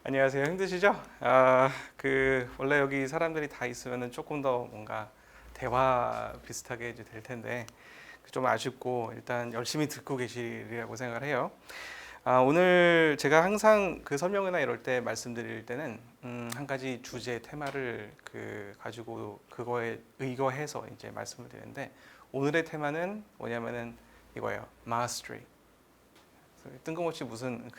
안녕하세요. 힘드시죠? 원래 여기 사람들이 다 있으면은 조금 더 뭔가 대화 비슷하게 이제 될 텐데 좀 아쉽고 일단 열심히 듣고 계시리라고 생각을 해요. 오늘 제가 항상 그 설명회나 이럴 때 말씀드릴 때는 한 가지 주제 테마를 가지고 그거에 의거해서 이제 말씀을 드리는데 오늘의 테마는 뭐냐면은 이거예요. Mastery. 뜬금없이 무슨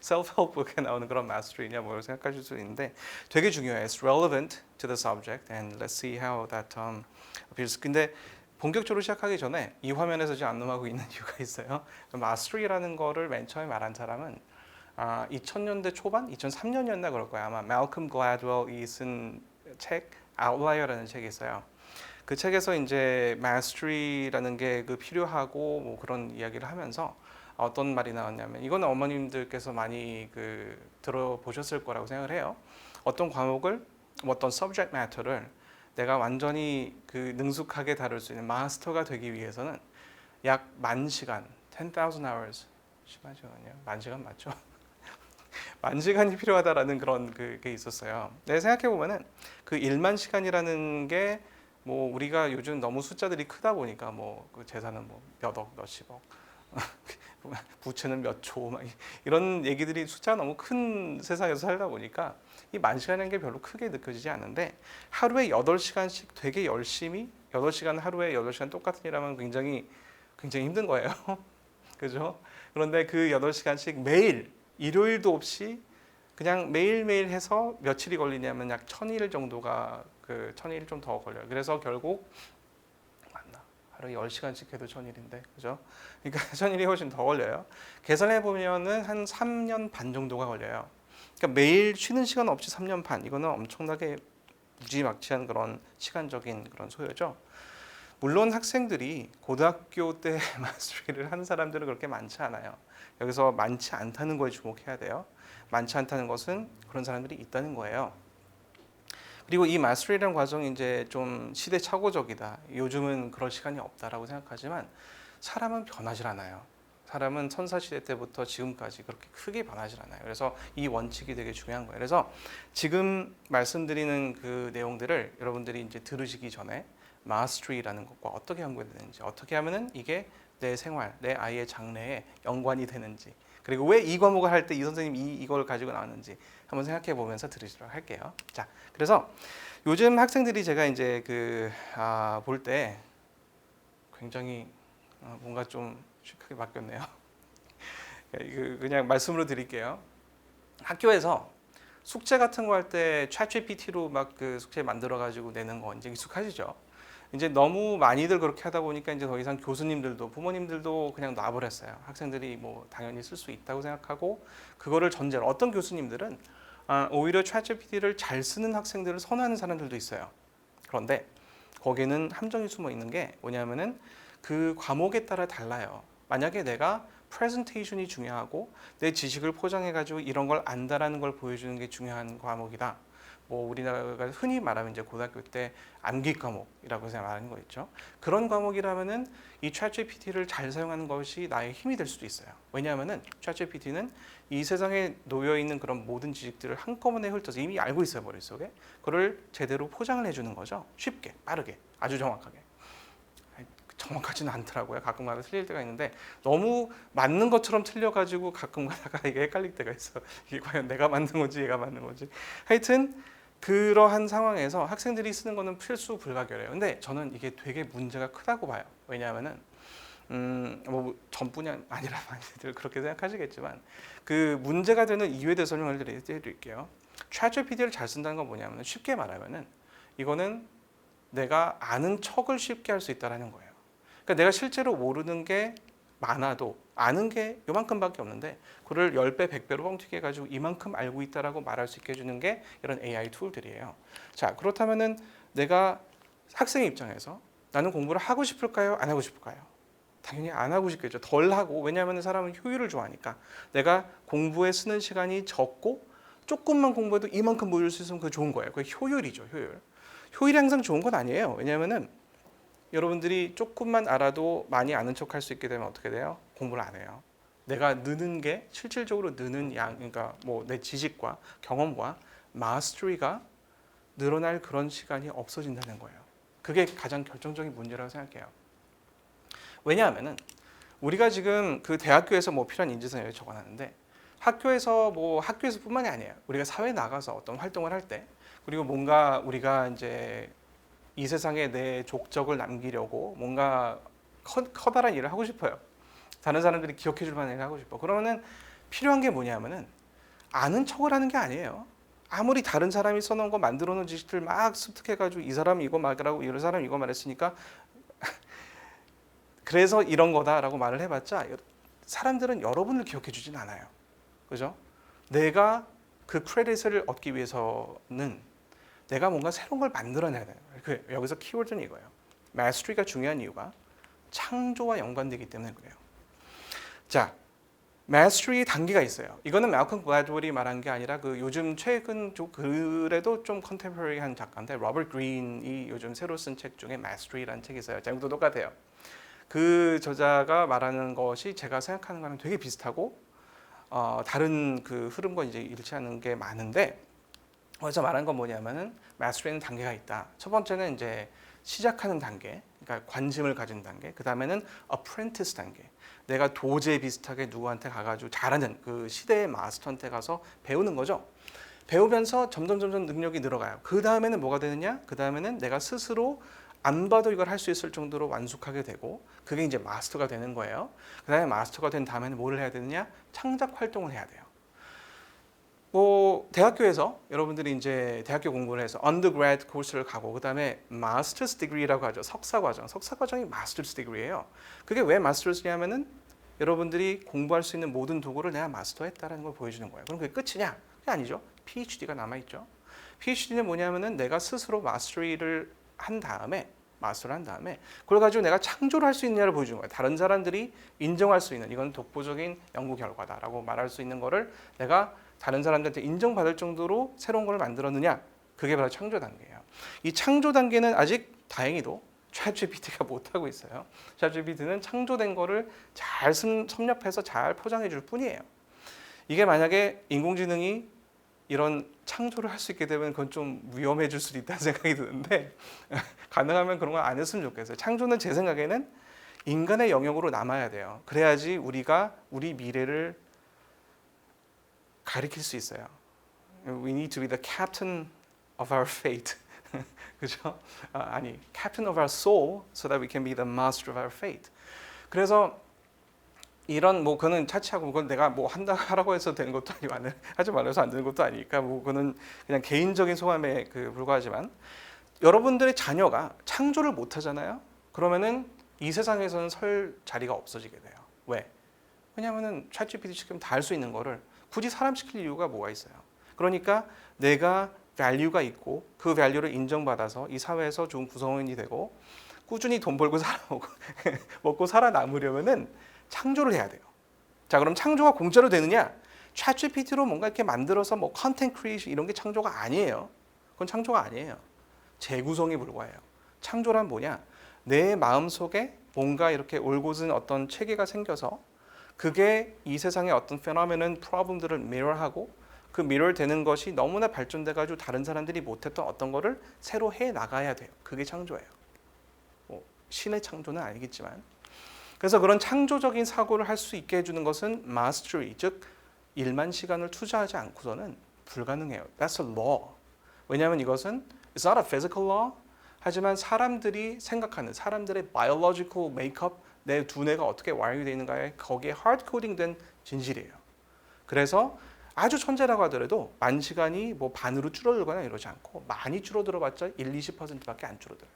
self-help book에 나오는 그런 mastery냐 뭐 생각하실 수 있는데 되게 중요해요. It's relevant to the subject and let's see how that appears. 근데 본격적으로 시작하기 전에 이 화면에서 지금 안 넘어가고 있는 이유가 있어요. mastery라는 거를 맨 처음에 말한 사람은 2000년대 초반, 2003년이었나 그럴 거예요. 아마 Malcolm Gladwell이 쓴 책 Outlier라는 책이 있어요. 그 책에서 이제 mastery라는 게 필요하고 뭐 그런 이야기를 하면서 어떤 말이 나왔냐면 이거는 어머님들께서 많이 들어보셨을 거라고 생각을 해요. 어떤 과목을 어떤 subject matter를 내가 완전히 능숙하게 다룰 수 있는 마스터가 되기 위해서는 약 10,000시간, 10,000 hours, 10만 시간이요? 10,000시간 맞죠? 10,000시간이 필요하다라는 그런 게 있었어요. 내가 생각해 보면은 그 10,000 시간이라는 게 뭐 우리가 요즘 너무 숫자들이 크다 보니까 그 재산은 뭐 몇억, 몇십억, 부채는 몇 조, 막 이런 얘기들이 숫자가 너무 큰 세상에서 살다 보니까 이 10,000시간이라는 게 별로 크게 느껴지지 않는데 하루에 8시간씩 되게 열심히 8시간 하루에 8시간 똑같은 일하면 굉장히 힘든 거예요. 그죠? 그런데 그 8시간씩 매일 일요일도 없이 그냥 매일매일 해서 며칠이 걸리냐면 약 1,000일 정도가 1,000일 좀 더 걸려요. 그래서 결국 맞나? 하루에 10시간씩 해도 1,000일인데. 그죠? 그러니까 1,000일이 훨씬 더 걸려요. 계산해 보면은 한 3년 반 정도가 걸려요. 그러니까 매일 쉬는 시간 없이 3년 반. 이거는 엄청나게 무지막지한 그런 시간적인 그런 소요죠. 물론 학생들이 고등학교 때 마스터리를 하는 사람들은 그렇게 많지 않아요. 여기서 많지 않다는 거에 주목해야 돼요. 많지 않다는 것은 그런 사람들이 있다는 거예요. 그리고 이 마스터리라는 과정이 이제 좀 시대착오적이다. 요즘은 그럴 시간이 없다라고 생각하지만 사람은 변하질 않아요. 사람은 선사시대 때부터 지금까지 그렇게 크게 변하질 않아요. 그래서 이 원칙이 되게 중요한 거예요. 그래서 지금 말씀드리는 그 내용들을 여러분들이 이제 들으시기 전에 마스터리라는 것과 어떻게 연관되는지, 어떻게 하면은 이게 내 생활, 내 아이의 장래에 연관이 되는지, 그리고 왜 이 과목을 할 때 이 선생님이 이걸 가지고 나왔는지 한번 생각해 보면서 들으시도록 할게요. 자, 그래서 요즘 학생들이 제가 이제 볼 때 굉장히 뭔가 좀 시크하게 바뀌었네요. 그냥 말씀으로 드릴게요. 학교에서 숙제 같은 거 할 때 챗GPT로 막 숙제 만들어 가지고 내는 거 이제 익숙하시죠? 이제 너무 많이들 그렇게 하다 보니까 이제 더 이상 교수님들도 부모님들도 그냥 놔버렸어요. 학생들이 뭐 당연히 쓸 수 있다고 생각하고 그거를 전제로 어떤 교수님들은 오히려 챗GPT를 잘 쓰는 학생들을 선호하는 사람들도 있어요. 그런데 거기에는 함정이 숨어 있는 게 뭐냐면은 그 과목에 따라 달라요. 만약에 내가 프레젠테이션이 중요하고 내 지식을 포장해 가지고 이런 걸 안다라는 걸 보여주는 게 중요한 과목이다. 뭐 우리나라가 흔히 말하면 이제 고등학교 때 암기 과목이라고 해서 말하는 거 있죠. 그런 과목이라면은 이 챗GPT를 잘 사용하는 것이 나의 힘이 될 수도 있어요. 왜냐하면은 챗GPT는 이 세상에 놓여 있는 그런 모든 지식들을 한꺼번에 훑어서 이미 알고 있어요, 머릿속에. 그걸 제대로 포장을 해주는 거죠. 쉽게, 빠르게, 아주 정확하게. 정확하지는 않더라고요. 가끔가다 틀릴 때가 있는데 너무 맞는 것처럼 틀려가지고 가끔 가다가 이게 헷갈릴 때가 있어. 이게 과연 내가 만든 건지 얘가 만든 건지. 하여튼 그러한 상황에서 학생들이 쓰는 거는 필수 불가결해요. 근데 저는 이게 되게 문제가 크다고 봐요. 왜냐하면은 뭐 전뿐이 아니라 많이들 그렇게 생각하시겠지만 그 문제가 되는 이유에 대해서 설명을 드릴게요. 챗GPT를 잘 쓴다는 건 뭐냐면 쉽게 말하면은 이거는 내가 아는 척을 쉽게 할 수 있다는 거예요. 그러니까 내가 실제로 모르는 게 많아도 아는 게 요만큼밖에 없는데 그걸 10배, 100배로 뻥튀기 해가지고 이만큼 알고 있다라고 말할 수 있게 해주는 게 이런 AI 툴들이에요. 자, 그렇다면은 내가 학생의 입장에서 나는 공부를 하고 싶을까요? 안 하고 싶을까요? 당연히 안 하고 싶겠죠. 덜 하고. 왜냐하면 사람은 효율을 좋아하니까. 내가 공부에 쓰는 시간이 적고 조금만 공부해도 이만큼 모을 수 있으면 그게 좋은 거예요. 그게 효율이죠, 효율. 효율이 항상 좋은 건 아니에요. 왜냐하면은 여러분들이 조금만 알아도 많이 아는 척 할 수 있게 되면 어떻게 돼요? 공부를 안 해요. 내가 느는 게 실질적으로 느는 양, 그러니까 뭐 내 지식과 경험과 마스터리가 늘어날 그런 시간이 없어진다는 거예요. 그게 가장 결정적인 문제라고 생각해요. 왜냐하면은 우리가 지금 그 대학교에서 뭐 필요한 인지상 여기 적어놨는데 학교에서뿐만이 아니에요. 우리가 사회에 나가서 어떤 활동을 할 때 그리고 뭔가 우리가 이제 이 세상에 내 족적을 남기려고 뭔가 커다란 일을 하고 싶어요. 다른 사람들이 기억해 줄 만한 일을 하고 싶어. 그러면은 필요한 게 뭐냐면은 아는 척을 하는 게 아니에요. 아무리 다른 사람이 써놓은 거 만들어 놓은 지식들 막 습득해가지고 이 사람이 이거 말하고 이 사람이 이거 말했으니까 그래서 이런 거다라고 말을 해봤자 사람들은 여러분을 기억해 주진 않아요. 그죠? 내가 그 크레딧을 얻기 위해서는 내가 뭔가 새로운 걸 만들어내야 돼요. 여기서 키워드는 이거예요. 마스터리가 중요한 이유가 창조와 연관되기 때문에 그래요. 자, 마스터리 단계가 있어요. 이거는 말콤 글래드웰이 말한 게 아니라 그 요즘 최근 글에도 좀 컨템포러리한 작가인데 로버트 그린이 요즘 새로 쓴 책 중에 마스터리라는 책이 있어요. 제목도 똑같아요. 그 저자가 말하는 것이 제가 생각하는 거랑 되게 비슷하고 다른 그 흐름과 이제 일치하는 게 많은데 그래서 말한 건 뭐냐면은 마스터리는 단계가 있다. 첫 번째는 이제 시작하는 단계, 그러니까 관심을 가진 단계. 그 다음에는 apprentice 단계. 내가 도제 비슷하게 누구한테 가가지고 잘하는 그 시대의 마스터한테 가서 배우는 거죠. 배우면서 점점 능력이 늘어가요. 그 다음에는 뭐가 되느냐? 그 다음에는 내가 스스로 안 봐도 이걸 할 수 있을 정도로 완숙하게 되고 그게 이제 마스터가 되는 거예요. 그 다음에 마스터가 된 다음에는 뭐를 해야 되느냐? 창작 활동을 해야 돼요. 뭐 대학교에서 여러분들이 이제 대학교 공부를 해서 undergrad 코र्스를 가고 그다음에 마스터스 디그리라고 하죠. 석사 과정. 석사 과정이 마스터스 디그리예요. 그게 왜 마스터스냐면은 여러분들이 공부할 수 있는 모든 도구를 내가 마스터했다라는 걸 보여주는 거예요. 그럼 그게 끝이냐? 그게 아니죠. PhD가 남아 있죠. PhD는 뭐냐면은 내가 스스로 마스터를 한 다음에 그걸 가지고 내가 창조를 할 수 있느냐를 보여주는 거예요. 다른 사람들이 인정할 수 있는 이건 독보적인 연구 결과다라고 말할 수 있는 거를 내가 다른 사람들한테 인정받을 정도로 새로운 걸 만들었느냐? 그게 바로 창조 단계예요. 이 창조 단계는 아직 다행히도 챗GPT가 못하고 있어요. 챗GPT는 창조된 거를 잘 섭렵해서 잘 포장해 줄 뿐이에요. 이게 만약에 인공지능이 이런 창조를 할 수 있게 되면 그건 좀 위험해질 수도 있다는 생각이 드는데 가능하면 그런 걸 안 했으면 좋겠어요. 창조는 제 생각에는 인간의 영역으로 남아야 돼요. 그래야지 우리가 우리 미래를 가리킬 수 있어요. We need to be the captain of our fate. 그죠? 아니, captain of our soul, so that we can be the master of our fate. 그래서 이런 뭐 그는 차치하고 그건 내가 뭐 하라고 해서 되는 것도 아니고 하지 말아서 안 되는 것도 아니니까 뭐 그는 그냥 개인적인 소감에 불과하지만 여러분들의 자녀가 창조를 못 하잖아요. 그러면은 이 세상에서는 설 자리가 없어지게 돼요. 왜? 왜냐하면은 챗GPT 시키면 다 할 수 있는 거를 굳이 사람 시킬 이유가 뭐가 있어요? 그러니까 내가 밸류가 있고 그 밸류를 인정받아서 이 사회에서 좋은 구성원이 되고 꾸준히 돈 벌고 먹고 살아남으려면은 창조를 해야 돼요. 자, 그럼 창조가 공짜로 되느냐? 챗GPT로 뭔가 이렇게 만들어서 뭐 컨텐츠 크리에이션 이런 게 창조가 아니에요. 그건 창조가 아니에요. 재구성에 불과해요. 창조란 뭐냐? 내 마음속에 뭔가 이렇게 올곧은 어떤 체계가 생겨서 그게 이 세상의 어떤 페노메넌 프로블럼들을 미러하고 그 미러 되는 것이 너무나 발전돼 가지고 다른 사람들이 못했던 어떤 거를 새로 해 나가야 돼요. 그게 창조예요. 뭐 신의 창조는 아니겠지만 그래서 그런 창조적인 사고를 할 수 있게 해주는 것은 mastery, 즉 일만 시간을 투자하지 않고서는 불가능해요. That's a law. 왜냐하면 이것은 it's not a physical law. 하지만 사람들이 생각하는 사람들의 biological makeup, 내 두뇌가 어떻게 와이어되어 있는가에 거기에 hard coding 된 진실이에요. 그래서 아주 천재라고 하더라도 만 시간이 뭐 반으로 줄어들거나 이러지 않고 많이 줄어들어봤자 1-20%밖에 안 줄어들어요.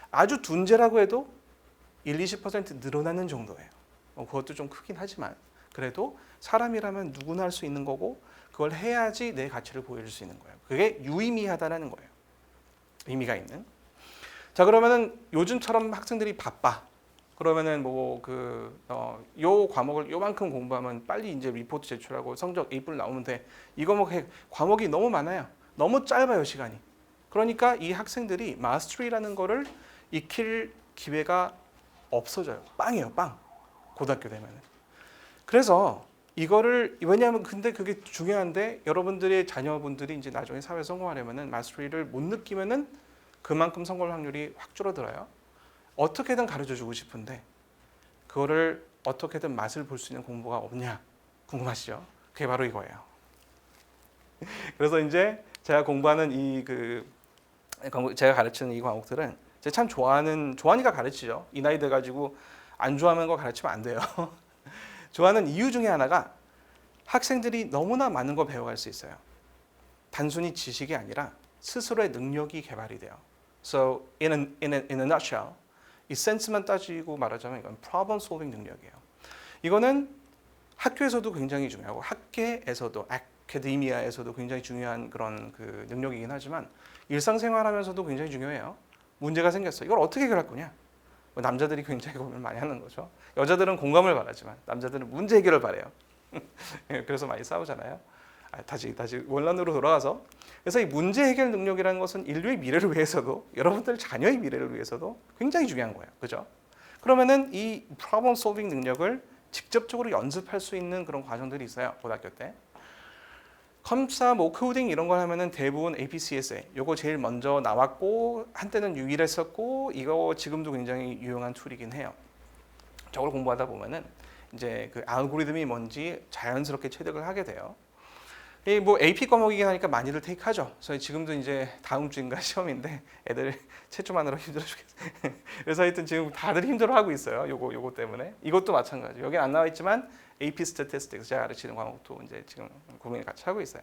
아주 둔재라고 해도 1-20% 늘어나는 정도예요. 그것도 좀 크긴 하지만 그래도 사람이라면 누구나 할 수 있는 거고 그걸 해야지 내 가치를 보여줄 수 있는 거예요. 그게 유의미하다는 거예요. 의미가 있는. 자, 그러면은 요즘처럼 학생들이 바빠. 그러면은 요 과목을 요만큼 공부하면 빨리 이제 리포트 제출하고 성적 A+ 나오면 돼. 이거 뭐 과목이 너무 많아요. 너무 짧아요, 시간이. 그러니까 이 학생들이 마스터리라는 거를 익힐 기회가 없어져요. 빵이에요, 빵. 고등학교 되면은. 그래서 이거를 왜냐하면 근데 그게 중요한데 여러분들의 자녀분들이 이제 나중에 사회 성공하려면은 마스터리를 못 느끼면은 그만큼 성공 확률이 확 줄어들어요. 어떻게든 가르쳐 주고 싶은데 그거를 어떻게든 맛을 볼 수 있는 공부가 없냐 궁금하시죠? 그게 바로 이거예요. 그래서 이제 제가 공부하는 제가 가르치는 이 과목들은 제가 참 좋아하니까 가르치죠. 이 나이 돼 가지고 안 좋아하는 거 가르치면 안 돼요. 좋아하는 이유 중에 하나가 학생들이 너무나 많은 걸 배워갈 수 있어요. 단순히 지식이 아니라 스스로의 능력이 개발이 돼요. So in a nutshell, 이 센스만 따지고 말하자면 이건 problem solving 능력이에요. 이거는 학교에서도 굉장히 중요하고 학계에서도 아카데미아에서도 굉장히 중요한 그런 그 능력이긴 하지만 일상생활하면서도 굉장히 중요해요. 문제가 생겼어. 이걸 어떻게 해결할 거냐? 남자들이 굉장히 고민을 많이 하는 거죠. 여자들은 공감을 바라지만 남자들은 문제 해결을 바래요. 그래서 많이 싸우잖아요. 다시 원론으로 돌아가서 그래서 이 문제 해결 능력이라는 것은 인류의 미래를 위해서도 여러분들 자녀의 미래를 위해서도 굉장히 중요한 거예요. 그죠? 그러면은 이 problem solving 능력을 직접적으로 연습할 수 있는 그런 과정들이 있어요. 고등학교 때. 컴사, 뭐 코딩 이런 걸 하면은 대부분 APCSA 요거 제일 먼저 나왔고 한때는 유일했었고 이거 지금도 굉장히 유용한 툴이긴 해요. 저걸 공부하다 보면은 이제 그 알고리즘이 뭔지 자연스럽게 체득을 하게 돼요. 이 뭐 AP 과목이긴 하니까 많이들 테이크하죠. 그래서 지금도 이제 다음 주인가 시험인데 애들 채점하느라 힘들어 죽겠어요. 그래서 하여튼 지금 다들 힘들어하고 있어요. 요거 때문에. 이것도 마찬가지. 여기 안 나와 있지만 AP Statistics 제가 가르치는 과목도 이제 지금 고민을 같이 하고 있어요.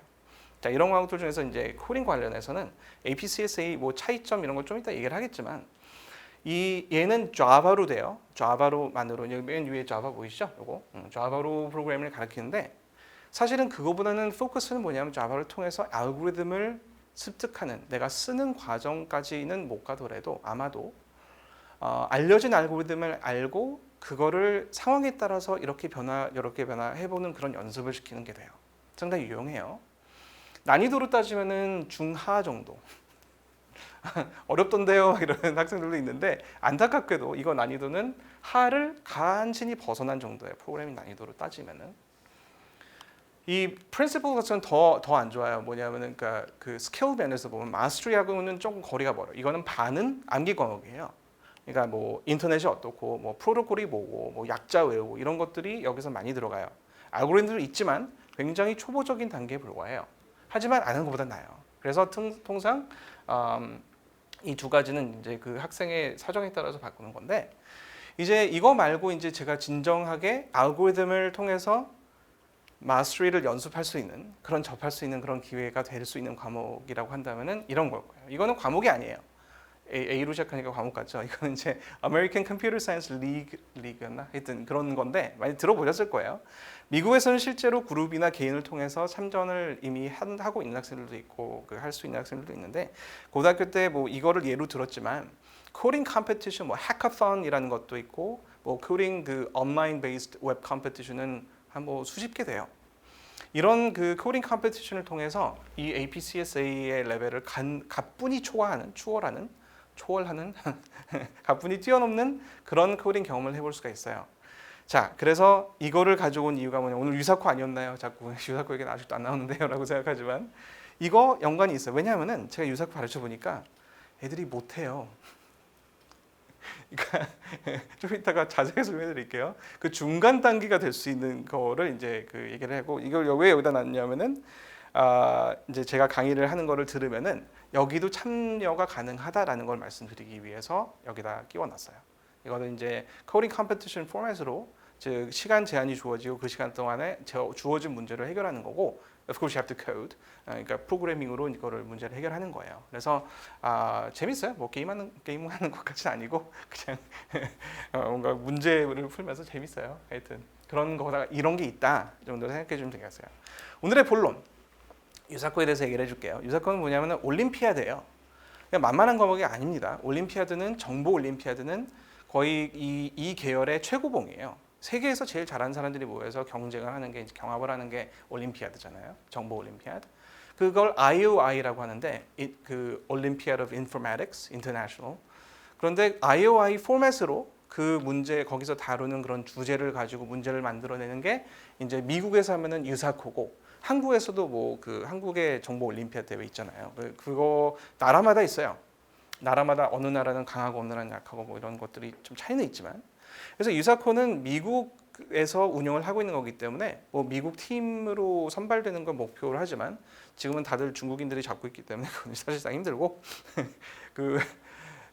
자, 이런 과목들 중에서 이제 코딩 관련해서는 APCSA 뭐 차이점 이런 거 좀 이따 얘기를 하겠지만 얘는 자바로 돼요. 자바로만으로 여기 맨 위에 자바 보이시죠? 요거 자바로 프로그램을 가르치는데 사실은 그거보다는 포커스는 뭐냐면 자바를 통해서 알고리즘을 습득하는 내가 쓰는 과정까지는 못 가더라도 아마도 알려진 알고리즘을 알고 그거를 상황에 따라서 이렇게 변화해보는 그런 연습을 시키는 게 돼요. 상당히 유용해요. 난이도로 따지면은 중하 정도. 어렵던데요 이런 학생들도 있는데 안타깝게도 이거 난이도는 하를 간신히 벗어난 정도의 프로그래밍 난이도로 따지면은 이 프린시플 같은 더 안 좋아요. 뭐냐면은 그러니까 그 스킬 면에서 보면 마스터리하고는 조금 거리가 멀어. 이거는 반은 암기 과목이에요. 그러니까 뭐 인터넷이 어떻고 뭐 프로토콜이 뭐고 뭐 약자 외우고 이런 것들이 여기서 많이 들어가요. 알고리즘도 있지만 굉장히 초보적인 단계에 불과해요. 하지만 아는 것보다 나아요. 그래서 통상 이 두 가지는 이제 그 학생의 사정에 따라서 바꾸는 건데 이제 이거 말고 이제 제가 진정하게 알고리즘을 통해서 마스터리를 연습할 수 있는 그런 접할 수 있는 그런 기회가 될 수 있는 과목이라고 한다면은 이런 걸 거예요. 이거는 과목이 아니에요. A로 시작하니까 과목 같죠. 이거는 이제 American Computer Science League였나? 하여튼 그런 건데 많이 들어보셨을 거예요. 미국에서는 실제로 그룹이나 개인을 통해서 참전을 이미 하고 있는 학생들도 있고 할 수 있는 학생들도 있는데 고등학교 때 뭐 이거를 예로 들었지만 코딩 컴피티션, 뭐 해커톤이라는 것도 있고 뭐 코딩 그 온라인 베이스드 웹 컴피티션은 한 뭐 수십 개 돼요. 이런 그 코딩 컴피티션을 통해서 이 APCSA의 레벨을 가뿐히 초월하는 가뿐히 뛰어넘는 그런 코딩 경험을 해볼 수가 있어요. 자, 그래서 이거를 가지고 온 이유가 뭐냐? 오늘 유사코 아니었나요? 자꾸 유사코 얘기는 아직도 안 나오는데요라고 생각하지만 이거 연관이 있어요. 왜냐하면은 제가 유사코 가르쳐 보니까 애들이 못해요. 그러니까 좀 이따가 자세히 설명해 드릴게요. 그 중간 단계가 될 수 있는 거를 이제 그 얘기를 하고 이걸 왜 여기다 놨냐면은 이제 제가 강의를 하는 거를 들으면은 여기도 참여가 가능하다라는 걸 말씀드리기 위해서 여기다 끼워 놨어요. 이거는 이제 코딩 컴피티션 포맷으로 즉 시간 제한이 주어지고 그 시간 동안에 주어진 문제를 해결하는 거고 of course you have to code. 그러니까 프로그래밍으로 이거를 문제를 해결하는 거예요. 그래서 재밌어요. 뭐 게임하는 것 같진 아니고 그냥 뭔가 문제를 풀면서 재밌어요. 하여튼 그런 거다가 이런 게 있다 정도로 생각해 주면 되겠어요. 오늘의 본론 유사코에 대해서 얘기를 해줄게요. 유사코는 뭐냐면 올림피아드예요. 그냥 만만한 과목이 아닙니다. 올림피아드는 정보 올림피아드는 거의 이 계열의 최고봉이에요. 세계에서 제일 잘하는 사람들이 모여서 경쟁을 하는 게 경합을 하는 게 올림피아드잖아요. 정보 올림피아드. 그걸 IOI라고 하는데 그 Olympiad of Informatics International. 그런데 IOI 포맷으로 그 문제 거기서 다루는 그런 주제를 가지고 문제를 만들어내는 게 이제 미국에서 하면은 유사코고 한국에서도 뭐 그 한국의 정보 올림피아드 대회 있잖아요. 그거 나라마다 있어요. 나라마다 어느 나라는 강하고 어느 나라는 약하고 뭐 이런 것들이 좀 차이는 있지만 그래서 유사코는 미국에서 운영을 하고 있는 거기 때문에 뭐 미국 팀으로 선발되는 걸 목표로 하지만 지금은 다들 중국인들이 잡고 있기 때문에 그건 사실상 힘들고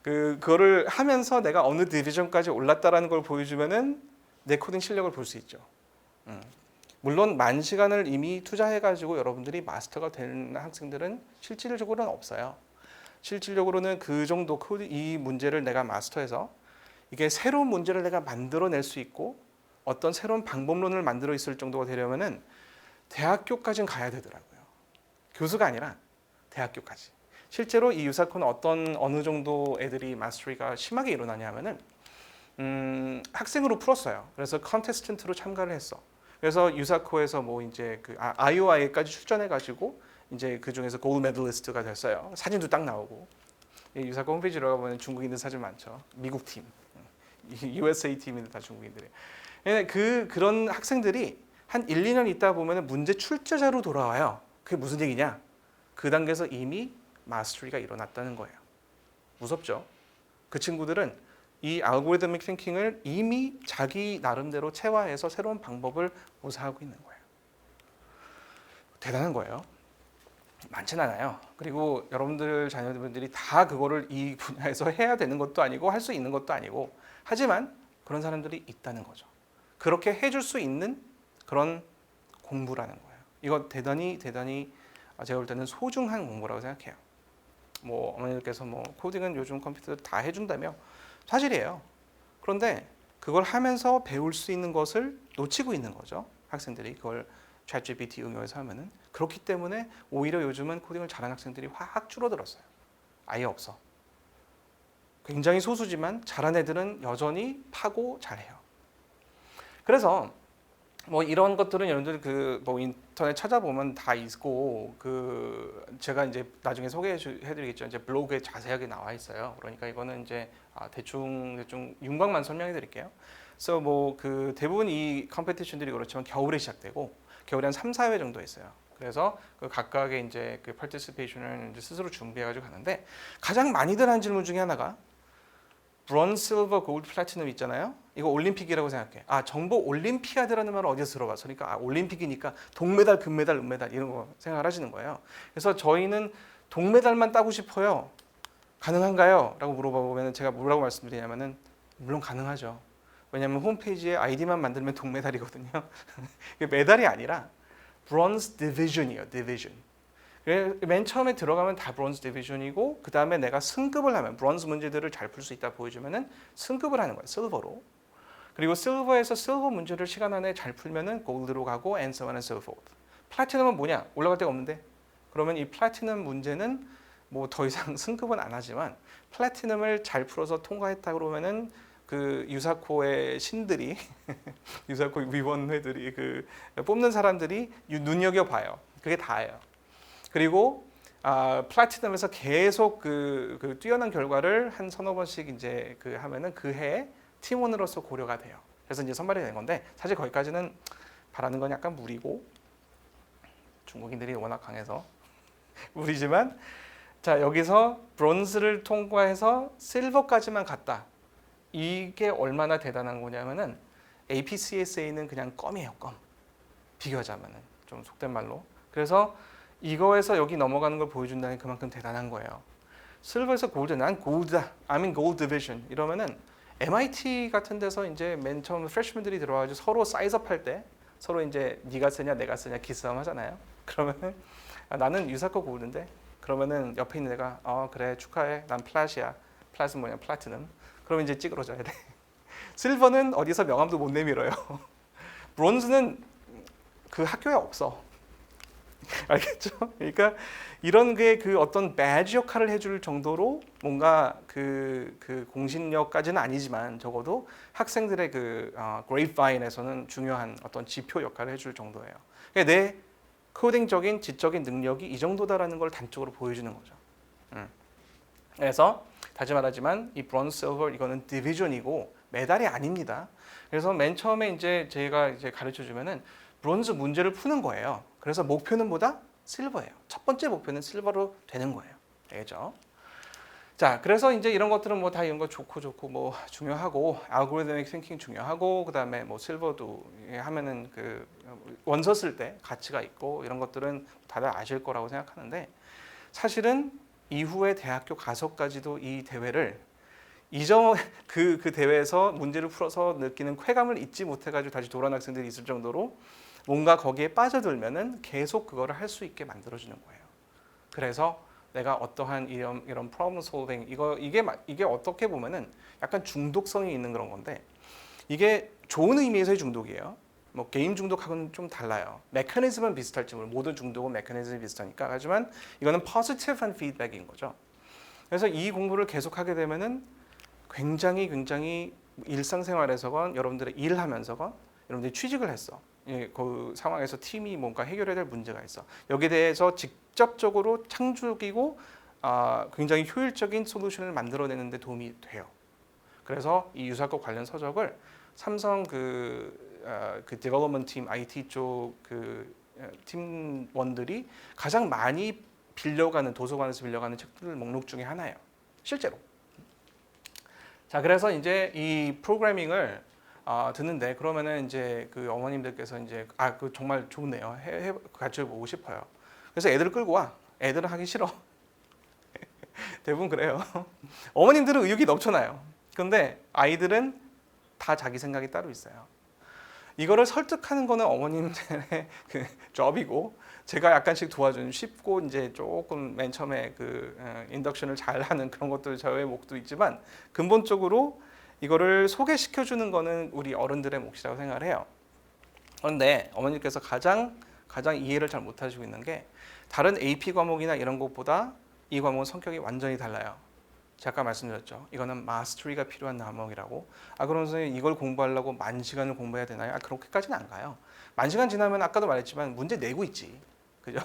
그거를 하면서 내가 어느 디비전까지 올랐다라는 걸 보여주면은 내 코딩 실력을 볼 수 있죠. 물론 만 시간을 이미 투자해가지고 여러분들이 마스터가 되는 학생들은 실질적으로는 없어요. 실질적으로는 그 정도 코드 이 문제를 내가 마스터해서 이게 새로운 문제를 내가 만들어낼 수 있고 어떤 새로운 방법론을 만들어 있을 정도가 되려면은 대학교까지는 가야 되더라고요. 교수가 아니라 대학교까지. 실제로 이 유사코는 어느 정도 애들이 마스터리가 심하게 일어나냐면은 학생으로 풀었어요. 그래서 컨테스턴트로 참가를 했어. 그래서 유사코에서 뭐 이제 그 IOI까지 출전해가지고 이제 그 중에서 골드 메달리스트가 됐어요. 사진도 딱 나오고 유사코 홈페이지 들어가 보면 중국인들 사진 많죠. 미국 팀, USA 팀인데 다 중국인들이에요. 그런 학생들이 한 1, 2년 있다 보면 문제 출제자로 돌아와요. 그게 무슨 얘기냐? 그 단계에서 이미 마스터리가 일어났다는 거예요. 무섭죠? 그 친구들은 이 알고리드믹 띵킹을 이미 자기 나름대로 체화해서 새로운 방법을 모사하고 있는 거예요. 대단한 거예요. 많진 않아요. 그리고 여러분들 자녀분들이 다 그거를 이 분야에서 해야 되는 것도 아니고 할 수 있는 것도 아니고 하지만 그런 사람들이 있다는 거죠. 그렇게 해줄 수 있는 그런 공부라는 거예요. 이거 대단히 제가 볼 때는 소중한 공부라고 생각해요. 뭐 어머니들께서 뭐 코딩은 요즘 컴퓨터 다 해준다며 사실이에요. 그런데 그걸 하면서 배울 수 있는 것을 놓치고 있는 거죠. 학생들이 그걸 ChatGPT 응용해서 하면은 그렇기 때문에 오히려 요즘은 코딩을 잘하는 학생들이 확 줄어들었어요. 아예 없어. 굉장히 소수지만 잘한 애들은 여전히 파고 잘해요. 그래서 뭐 이런 것들은 여러분들 그 뭐 인터넷 찾아보면 다 있고 그 제가 이제 나중에 소개해드리겠죠. 이제 블로그에 자세하게 나와 있어요. 그러니까 이거는 이제 대충 윤곽만 설명해 드릴게요. 그래서 뭐 그 대부분 이 컴피티션들이 그렇지만 겨울에 시작되고 겨울에 한 3, 4회 정도 있어요. 그래서 그 각각의 이제 그 파티시페이션을 이제 스스로 준비해가지고 가는데 가장 많이들 하는 질문 중에 하나가 브론즈, 실버, 골드, 플래티넘 있잖아요. 이거 올림픽이라고 생각해. 정보 올림피아드라는 말을 어디서 들어봤어? 그러니까 올림픽이니까 동메달, 금메달, 은메달 이런 거 생각을 하시는 거예요. 그래서 저희는 동메달만 따고 싶어요. 가능한가요? 라고 물어보면 제가 뭐라고 말씀드리냐면은 물론 가능하죠. 왜냐하면 홈페이지에 아이디만 만들면 동메달이거든요. 메달이 아니라 브론즈 디비전이에요. 디비전. 맨 처음에 들어가면 다 브론즈 디비전이고 그 다음에 내가 승급을 하면 브론즈 문제들을 잘 풀 수 있다 보여주면은 승급을 하는 거예요. 실버로. 그리고 실버에서 실버 문제를 시간 안에 잘 풀면은 골드로 가고 and so on and so forth. 플래티넘은 뭐냐? 올라갈 데가 없는데. 그러면 이 플래티넘 문제는 뭐 더 이상 승급은 안 하지만 플래티넘을 잘 풀어서 통과했다 그러면은 그 유사코의 신들이 유사코 위원회들이 그 뽑는 사람들이 눈여겨 봐요. 그게 다예요. 그리고 플래티넘에서 계속 그 뛰어난 결과를 한 서너 번씩 이제 그 하면은 그 해에 팀원으로서 고려가 돼요. 그래서 이제 선발이 되는 건데 사실 거기까지는 바라는 건 약간 무리고 중국인들이 워낙 강해서 무리지만 자 여기서 브론즈를 통과해서 실버까지만 갔다. 이게 얼마나 대단한 거냐면은 APCSA는 그냥 껌이에요, 껌. 비교하자면은 좀 속된 말로. 그래서 이거에서 여기 넘어가는 걸 보여준다는 그만큼 대단한 거예요. 실버에서 골드, 난 골드다. I'm in gold division. 이러면은 MIT 같은 데서 이제 맨 처음 프레시맨들이 들어와가지고 서로 사이즈업 할 때 서로 이제 네가 쓰냐 내가 쓰냐 기싸움 하잖아요. 그러면은 나는 유사코 골드인데 그러면은 옆에 있는 애가 그래 축하해. 난 플랫이야. 플랫은 뭐냐 플래티넘. 그러면 이제 찌그러져야 돼. 실버는 어디서 명함도 못 내밀어요. 브론즈는 그 학교에 없어. 알겠죠? 그러니까 이런 게 그 어떤 배지 역할을 해줄 정도로 뭔가 그 공신력까지는 아니지만 적어도 학생들의 그 그레이프바인에서는 중요한 어떤 지표 역할을 해줄 정도예요. 그러니까 내 코딩적인 지적인 능력이 이 정도다라는 걸 단적으로 보여주는 거죠. 그래서 다시 말하지만 이 브론즈, 실버 이거는 디비전이고 메달이 아닙니다. 그래서 맨 처음에 이제 제가 이제 가르쳐 주면은 브론즈 문제를 푸는 거예요. 그래서 목표는 뭐다? 실버예요. 첫 번째 목표는 실버로 되는 거예요. 알겠죠? 자, 그래서 이제 이런 것들은 뭐 다 이런 거 좋고 뭐 중요하고 알고리드믹 띵킹 중요하고 그다음에 뭐 실버도 하면은 그 원서 쓸 때 가치가 있고 이런 것들은 다들 아실 거라고 생각하는데 사실은 이후에 대학교 가서까지도 이 대회를 이전 그 대회에서 문제를 풀어서 느끼는 쾌감을 잊지 못해가지고 다시 돌아온 학생들이 있을 정도로 뭔가 거기에 빠져들면은 계속 그거를 할 수 있게 만들어주는 거예요. 그래서 내가 어떠한 이런 problem solving 이게 어떻게 보면은 약간 중독성이 있는 그런 건데 이게 좋은 의미에서의 중독이에요. 뭐 게임 중독하고는 좀 달라요. 메커니즘은 비슷할지 모르고 모든 중독은 메커니즘이 비슷하니까 하지만 이거는 positive한 피드백인 거죠. 그래서 이 공부를 계속하게 되면은 굉장히 일상생활에서건 여러분들의 일을 하면서건 여러분들이 취직을 했어. 그 상황에서 팀이 뭔가 해결해야 될 문제가 있어. 여기에 대해서 직접적으로 창조적이고 굉장히 효율적인 솔루션을 만들어내는 데 도움이 돼요. 그래서 이 유사법 관련 서적을 삼성 그 디벨롭먼트 팀 IT 쪽 그 팀원들이 가장 많이 빌려가는 도서관에서 빌려가는 책들 목록 중에 하나예요. 실제로. 자, 그래서 이제 이 프로그래밍을 듣는데 그러면은 이제 그 어머님들께서 이제 그 정말 좋네요. 같이 보고 싶어요. 그래서 애들을 끌고 와. 애들은 하기 싫어. 대부분 그래요. 어머님들은 의욕이 넘쳐나요. 근데 아이들은 다 자기 생각이 따로 있어요. 이거를 설득하는 거는 어머님들의 그 job이고 제가 약간씩 도와주는 쉽고 이제 조금 맨 처음에 그 인덕션을 잘 하는 그런 것도 저의 몫도 있지만 근본적으로 이거를 소개시켜 주는 거는 우리 어른들의 몫이라고 생각을 해요. 그런데 어머님께서 가장 이해를 잘 못하시고 있는 게 다른 AP 과목이나 이런 것보다 이 과목은 성격이 완전히 달라요. 제가 아까 말씀드렸죠. 이거는 마스터리가 필요한 과목이라고. 그럼 선생님 이걸 공부하려고 10,000시간을 공부해야 되나요? 그렇게까지는 안 가요. 10,000시간 지나면 아까도 말했지만 문제 내고 있지. 그죠?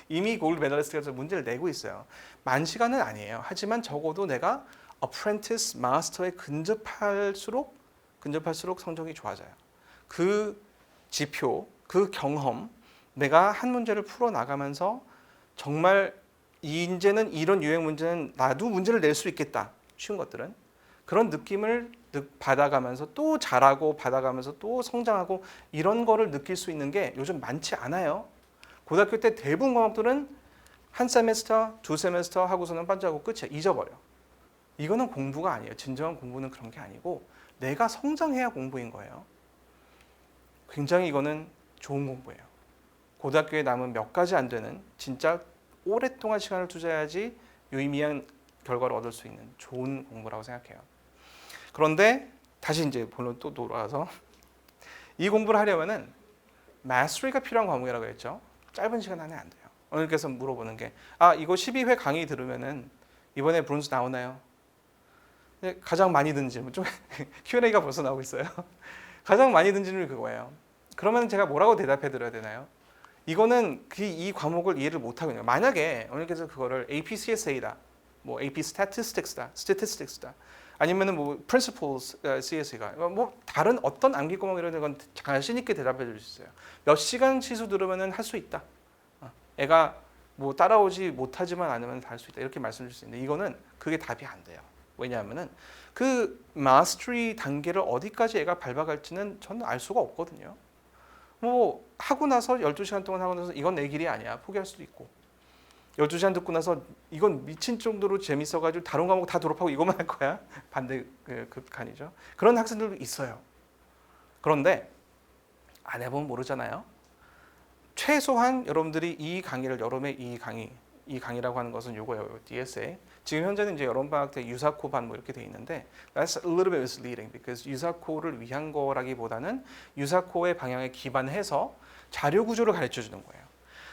이미 골드 메달리스트가 문제를 내고 있어요. 10,000시간은 아니에요. 하지만 적어도 내가 apprentice 마스터에 근접할수록 성적이 좋아져요. 그 지표, 그 경험, 내가 한 문제를 풀어 나가면서 정말 이제는 이런 유형 문제는 나도 문제를 낼 수 있겠다. 쉬운 것들은 그런 느낌을 받아가면서 또 잘하고 받아가면서 또 성장하고 이런 거를 느낄 수 있는 게 요즘 많지 않아요. 고등학교 때 대부분 과목들은 한 세메스터, 두 세메스터 하고서는 반짝하고 끝이야. 잊어버려. 이거는 공부가 아니에요. 진정한 공부는 그런 게 아니고 내가 성장해야 공부인 거예요. 굉장히 이거는 좋은 공부예요. 고등학교에 남은 몇 가지 안 되는 진짜 오랫동안 시간을 투자해야지 유의미한 결과를 얻을 수 있는 좋은 공부라고 생각해요. 그런데 다시 이제 본론 또 돌아와서 이 공부를 하려면은 마스터리가 필요한 과목이라고 했죠. 짧은 시간 안에 안 돼요. 어머니께서 물어보는 게 이거 12회 강의 들으면은 이번에 브론즈 나오나요? 가장 많이 든 질문 좀 Q&A가 벌써 나오고 있어요. 가장 많이 든 질문이 그거예요. 그러면 제가 뭐라고 대답해 드려야 되나요? 이거는 이 과목을 이해를 못하고 있는 거예요. 만약에 어머니께서 그거를 AP CSA다, 뭐 AP Statistics다, 아니면은 뭐 Principles CSA가 뭐 다른 어떤 암기 과목이라는 건 자신 있게 대답해 줄 수 있어요. 몇 시간 시수 들으면은 할 수 있다. 애가 뭐 따라오지 못하지만 않으면 다 할 수 있다. 이렇게 말씀드릴 수 있는데 이거는 그게 답이 안 돼요. 왜냐하면은 그 마스터리 단계를 어디까지 애가 밟아갈지는 저는 알 수가 없거든요. 뭐 하고 나서 12시간 동안 하고 나서 이건 내 길이 아니야. 포기할 수도 있고 12시간 듣고 나서 이건 미친 정도로 재밌어가지고 다른 과목 다 졸업하고 이것만 할 거야. 반대 극한이죠. 그런 학생들도 있어요. 그런데 안 해보면 모르잖아요. 최소한 여러분들이 이 강의를 여름에 이 강의라고 하는 것은 요거예요. DSA. 지금 현재는 이제 여름방학 때 유사코 반 뭐 이렇게 돼 있는데 that's a little bit misleading because 유사코를 위한 거라기보다는 유사코의 방향에 기반해서 자료 구조를 가르쳐 주는 거예요.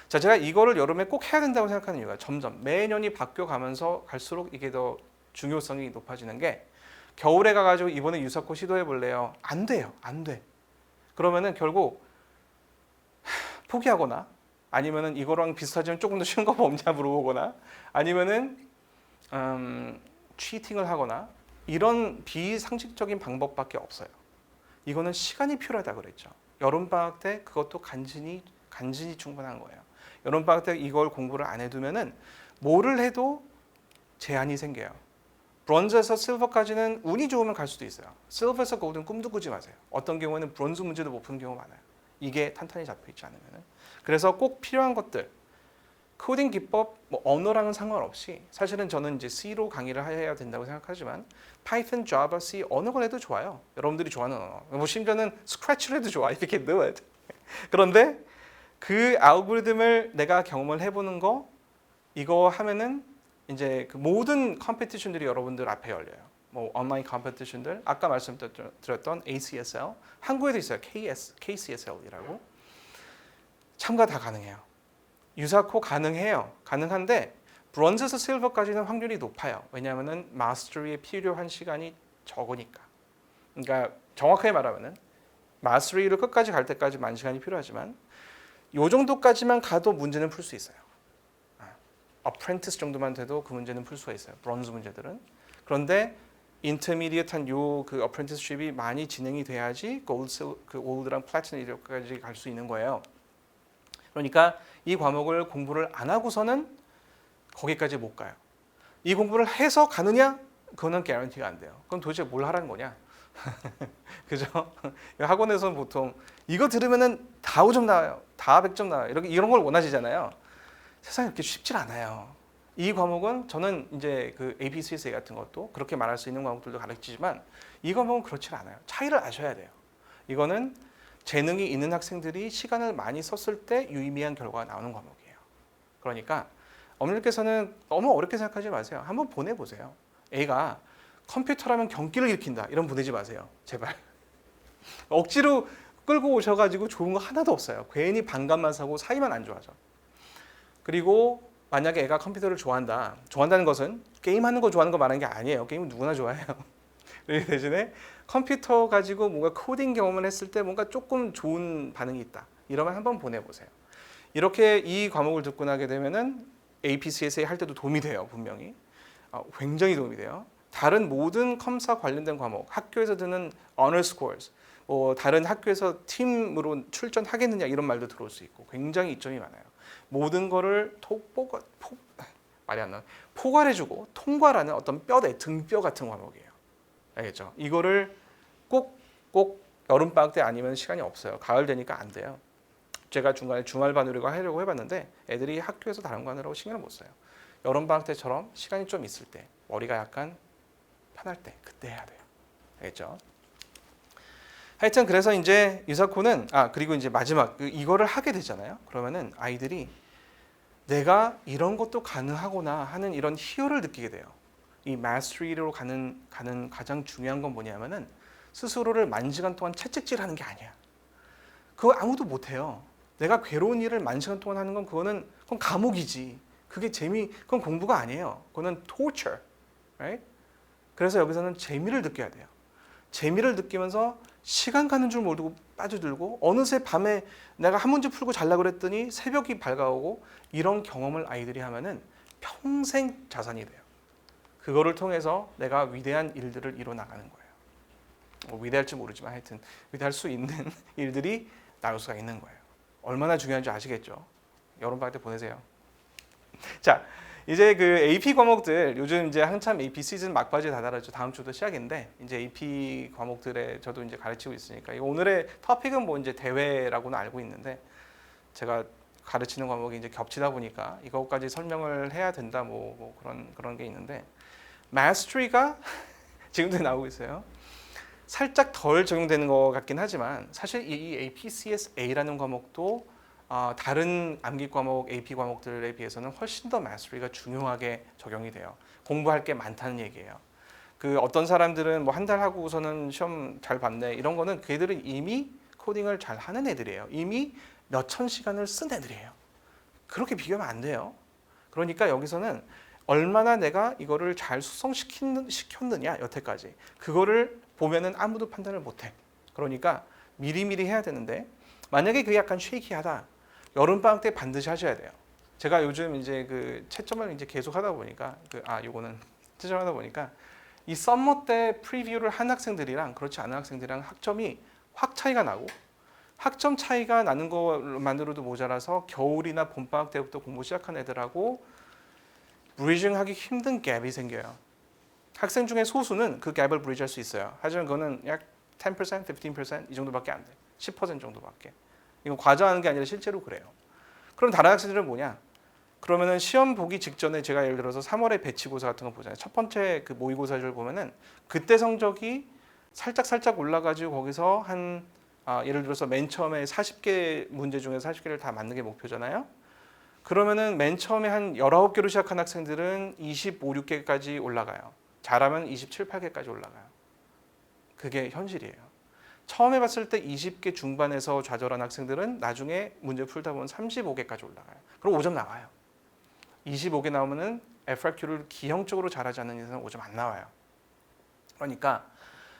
자, 제가 이거를 여름에 꼭 해야 된다고 생각하는 이유가 점점 매년이 바뀌어가면서 갈수록 이게 더 중요성이 높아지는 게 겨울에 가가지고 이번에 유사코 시도해 볼래요? 안 돼요. 안 돼. 그러면은 결국 포기하거나 아니면은 이거랑 비슷하지만 조금 더 쉬운 거 없냐 물어보거나 아니면은 치팅을 하거나 이런 비상식적인 방법밖에 없어요. 이거는 시간이 필요하다 그랬죠. 여름방학 때 그것도 간신히 충분한 거예요. 여름방학 때 이걸 공부를 안 해두면은 뭐를 해도 제한이 생겨요. 브론즈에서 실버까지는 운이 좋으면 갈 수도 있어요. 실버에서 골든 꿈도 꾸지 마세요. 어떤 경우에는 브론즈 문제도 못 푸는 경우가 많아요. 이게 탄탄히 잡혀있지 않으면. 그래서 꼭 필요한 것들, 코딩 기법, 뭐 언어랑은 상관없이 사실은 저는 이제 C로 강의를 해야 된다고 생각하지만 Python, Java, C 어느 걸 해도 좋아요. 여러분들이 좋아하는 언어. 뭐 심지어는 스크래치로 해도 좋아. You can do it. 그런데 그 알고리즘을 내가 경험을 해보는 거 이거 하면은 이제 그 모든 컴피티션들이 여러분들 앞에 열려요. 뭐 온라인 컴피티션들 아까 말씀드렸던 ACSL 한국에도 있어요. KCSL이라고 참가 다 가능해요. 유사코 가능해요. 가능한데 브론즈에서 실버까지는 확률이 높아요. 왜냐하면은 마스터리에 필요한 시간이 적으니까. 그러니까 정확하게 말하면은 마스터리를 끝까지 갈 때까지 많은 시간이 필요하지만 요 정도까지만 가도 문제는 풀 수 있어요. 어프렌티스 정도만 돼도 그 문제는 풀 수가 있어요. 브론즈 문제들은. 그런데 인터미디어트한 요 그 어프렌티스십이 많이 진행이 돼야지 골드랑 플래티넘까지 갈 수 있는 거예요. 그러니까 이 과목을 공부를 안 하고서는 거기까지 못 가요. 이 공부를 해서 가느냐? 그거는 개런티가 안 돼요. 그럼 도대체 뭘 하라는 거냐? 그죠? 학원에서는 보통 이거 들으면은 다 5점 나와요. 다 100점 나와요. 이런 걸 원하시잖아요. 세상에 그렇게 쉽지 않아요. 이 과목은 저는 이제 그 APCSA 같은 것도 그렇게 말할 수 있는 과목들도 가르치지만 이 과목은 그렇지 않아요. 차이를 아셔야 돼요. 이거는 재능이 있는 학생들이 시간을 많이 썼을 때 유의미한 결과가 나오는 과목이에요. 그러니까 어머니께서는 너무 어렵게 생각하지 마세요. 한번 보내보세요. 애가 컴퓨터라면 경기를 일으킨다. 이런 보내지 마세요. 제발. 억지로 끌고 오셔가지고 좋은 거 하나도 없어요. 괜히 반감만 사고 사이만 안 좋아져. 그리고 만약에 애가 컴퓨터를 좋아한다. 좋아한다는 것은 게임하는 거 좋아하는 거 말하는 게 아니에요. 게임은 누구나 좋아해요. 대신에 컴퓨터 가지고 뭔가 코딩 경험을 했을 때 뭔가 조금 좋은 반응이 있다. 이러면 한번 보내보세요. 이렇게 이 과목을 듣고 나게 되면은 APCSA 할 때도 도움이 돼요. 분명히. 굉장히 도움이 돼요. 다른 모든 컴사 관련된 과목, 학교에서 듣는 honor scores, 뭐 다른 학교에서 팀으로 출전하겠느냐 이런 말도 들어올 수 있고 굉장히 이점이 많아요. 모든 거를 포괄해주고 통과라는 어떤 뼈대, 등뼈 같은 과목이에요. 알겠죠? 이거를 꼭 여름방학 때 아니면 시간이 없어요. 가을 되니까 안 돼요. 제가 중간에 주말반으로 하려고 해봤는데 애들이 학교에서 다른 거 하느라고 신경을 못 써요. 여름방학 때처럼 시간이 좀 있을 때, 머리가 약간 편할 때, 그때 해야 돼요. 알겠죠? 하여튼 그래서 이제 유사코는 그리고 이제 마지막 이거를 하게 되잖아요. 그러면은 아이들이 내가 이런 것도 가능하구나 하는 이런 희열을 느끼게 돼요. 이 마스터리로 가는 가장 중요한 건 뭐냐면은 스스로를 만 시간 동안 채찍질하는 게 아니야. 그거 아무도 못 해요. 내가 괴로운 일을 만 시간 동안 하는 건 그건 감옥이지. 그건 공부가 아니에요. 그거는 torture, right? 그래서 여기서는 재미를 느껴야 돼요. 재미를 느끼면서 시간 가는 줄 모르고 빠져들고 어느새 밤에 내가 한 문제 풀고 자려고 그랬더니 새벽이 밝아오고 이런 경험을 아이들이 하면은 평생 자산이 돼요. 그거를 통해서 내가 위대한 일들을 이뤄 나가는 거예요. 뭐 위대할지 모르지만 하여튼 위대할 수 있는 일들이 나올 수가 있는 거예요. 얼마나 중요한지 아시겠죠? 여름방학 때 보내세요. 자, 이제 그 AP 과목들 요즘 이제 한참 AP 시즌 막바지에 다다랐죠. 다음 주도 시작인데 이제 AP 과목들에 저도 이제 가르치고 있으니까 오늘의 토픽은 뭐 이제 대회라고는 알고 있는데 제가 가르치는 과목이 이제 겹치다 보니까 이것까지 설명을 해야 된다 뭐 그런 게 있는데 마스터리가 지금도 나오고 있어요. 살짝 덜 적용되는 것 같긴 하지만 사실 이 APCSA라는 과목도 다른 암기 과목, AP 과목들에 비해서는 훨씬 더 마스터리가 중요하게 적용이 돼요. 공부할 게 많다는 얘기예요. 그 어떤 사람들은 뭐 한 달 하고서는 시험 잘 봤네 이런 거는 걔들은 이미 코딩을 잘 하는 애들이에요. 이미 몇천 시간을 쓴 애들이에요. 그렇게 비교하면 안 돼요. 그러니까 여기서는 얼마나 내가 이거를 잘 수성시켰느냐 여태까지 그거를 보면은 아무도 판단을 못해. 그러니까 미리미리 해야 되는데 만약에 그게 약간 쉐이키하다. 여름방학 때 반드시 하셔야 돼요. 제가 요즘 이제 그 채점을 이제 계속 하다 보니까 요거는 채점하다 보니까 이 썸머 때 프리뷰를 한 학생들이랑 그렇지 않은 학생들이랑 학점이 확 차이가 나고 학점 차이가 나는 것만으로도 모자라서 겨울이나 봄방학 때부터 공부 시작한 애들하고 브리징하기 힘든 갭이 생겨요. 학생 중에 소수는 그 갭을 브리지할 수 있어요. 하지만 그거는 약 10%, 15%이 정도밖에 안 돼. 10% 정도밖에. 이건 과장하는 게 아니라 실제로 그래요. 그럼 다른 학생들은 뭐냐? 그러면은 시험 보기 직전에 제가 예를 들어서 3월에 배치고사 같은 거 보잖아요. 첫 번째 그 모의고사를 보면은 그때 성적이 살짝 올라가지고 거기서 한 예를 들어서 맨 처음에 40개 문제 중에서 40개를 다 맞는 게 목표잖아요. 그러면은 맨 처음에 한 19개로 시작한 학생들은 25, 6개까지 올라가요. 잘하면 27, 8개까지 올라가요. 그게 현실이에요. 처음에 봤을 때 20개 중반에서 좌절한 학생들은 나중에 문제 풀다 보면 35개까지 올라가요. 그럼 5점 나와요. 25개 나오면은 FRQ를 기형적으로 잘하지 않는 이상은 5점 안 나와요. 그러니까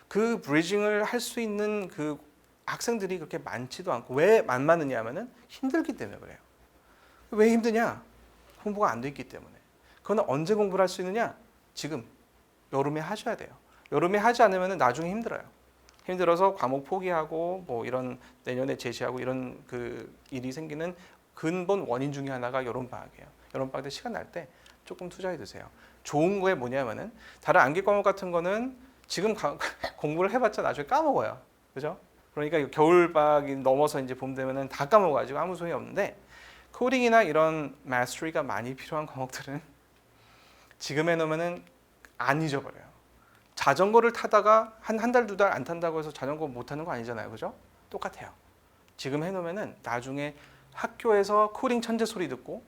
그 브리징을 할 수 있는 그 학생들이 그렇게 많지도 않고 왜 안 많느냐 하면은 힘들기 때문에 그래요. 왜 힘드냐? 공부가 안 돼 있기 때문에. 그거는 언제 공부를 할 수 있느냐? 지금 여름에 하셔야 돼요. 여름에 하지 않으면 나중에 힘들어요. 힘들어서 과목 포기하고 뭐 이런 내년에 제시하고 이런 그 일이 생기는 근본 원인 중에 하나가 여름방학이에요. 여름방학 때 시간 날 때 조금 투자해 두세요. 좋은 거에 뭐냐면은 다른 암기 과목 같은 거는 지금 공부를 해봤자 나중에 까먹어요. 그죠? 그러니까 겨울방학이 넘어서 이제 봄 되면은 다 까먹어가지고 아무 소용이 없는데 코딩이나 이런 마스터리가 많이 필요한 과목들은 지금 해놓으면은 안 잊어버려요. 자전거를 타다가 한 달, 두 달 안 탄다고 해서 자전거 못 타는 거 아니잖아요. 그죠? 똑같아요. 지금 해놓으면은 나중에 학교에서 코딩 천재 소리 듣고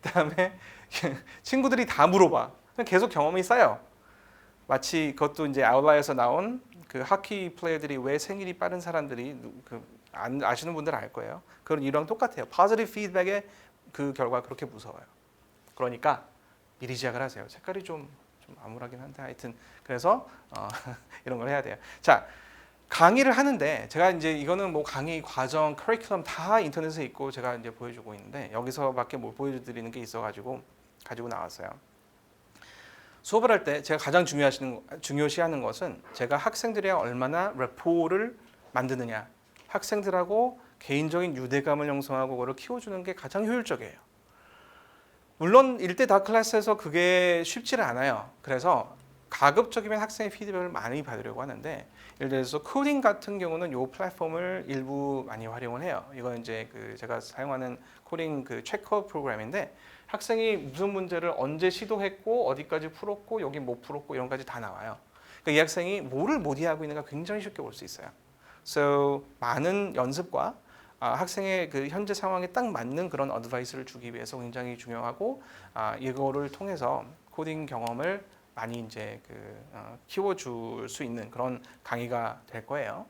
그다음에 친구들이 다 물어봐. 계속 경험이 쌓여. 마치 그것도 이제 아웃라이어에서 나온 그 하키 플레이어들이 왜 생일이 빠른 사람들이 아시는 분들은 알 거예요. 그런 이랑 똑같아요. 포지티브 피드백의 그 결과 그렇게 무서워요. 그러니까 미리 시작을 하세요. 색깔이 좀 암울하긴 한데 하여튼 그래서 이런 걸 해야 돼요. 자, 강의를 하는데 제가 이제 이거는 뭐 강의 과정, 커리큘럼 다 인터넷에 있고 제가 이제 보여주고 있는데 여기서밖에 못 보여드리는 게 있어가지고 가지고 나왔어요. 수업을 할 때 제가 가장 중요시하는 것은 제가 학생들이랑 얼마나 레포를 만드느냐, 학생들하고 개인적인 유대감을 형성하고 그걸 키워주는 게 가장 효율적이에요. 물론 1대 다 클래스에서 그게 쉽지는 않아요. 그래서 가급적이면 학생의 피드백을 많이 받으려고 하는데 예를 들어서 코딩 같은 경우는 이 플랫폼을 일부 많이 활용을 해요. 이건 이제 그 제가 사용하는 코딩 그 체커 프로그램인데 학생이 무슨 문제를 언제 시도했고 어디까지 풀었고 여기 못 풀었고 이런 까지 다 나와요. 그러니까 이 학생이 뭐를 못 이해하고 있는가 굉장히 쉽게 볼 수 있어요. So 많은 연습과 학생의 그 현재 상황에 딱 맞는 그런 어드바이스를 주기 위해서 굉장히 중요하고 이거를 통해서 코딩 경험을 많이 이제 키워줄 수 있는 그런 강의가 될 거예요.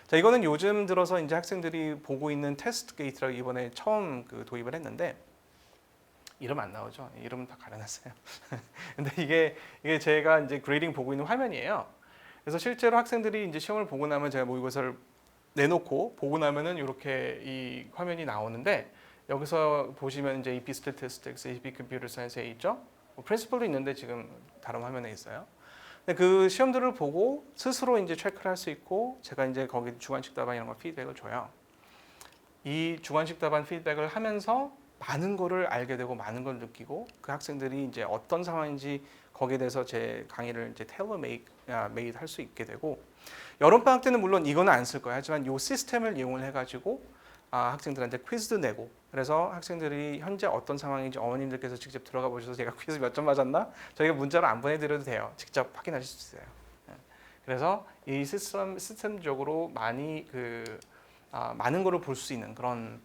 자, 이거는 요즘 들어서 이제 학생들이 보고 있는 테스트 게이트라고 이번에 처음 도입을 했는데 이름 안 나오죠? 이름은 다 가려놨어요. 근데 이게 제가 이제 그레이딩 보고 있는 화면이에요. 그래서 실제로 학생들이 이제 시험을 보고 나면 제가 모의고사를 내놓고 보고 나면은 이렇게 이 화면이 나오는데 여기서 보시면 이제 AP Statistics, AP Computer Science에 있죠. 프린시플도 있는데 지금 다른 화면에 있어요. 근데 그 시험들을 보고 스스로 이제 체크를 할 수 있고 제가 이제 거기 주관식 답안 이런 거 피드백을 줘요. 이 주관식 답안 피드백을 하면서 많은 거를 알게 되고 많은 걸 느끼고 그 학생들이 이제 어떤 상황인지 거기에 대해서 제 강의를 이제 테일러 메이드 할 수 있게 되고 여름 방학 때는 물론 이거는 안 쓸 거예요. 하지만 이 시스템을 이용을 해가지고 학생들한테 퀴즈도 내고 그래서 학생들이 현재 어떤 상황인지 어머님들께서 직접 들어가 보셔서 제가 퀴즈 몇 점 맞았나 저희가 문자로 안 보내드려도 돼요. 직접 확인하실 수 있어요. 그래서 이 시스템적으로 많이 많은 거를 볼 수 있는 그런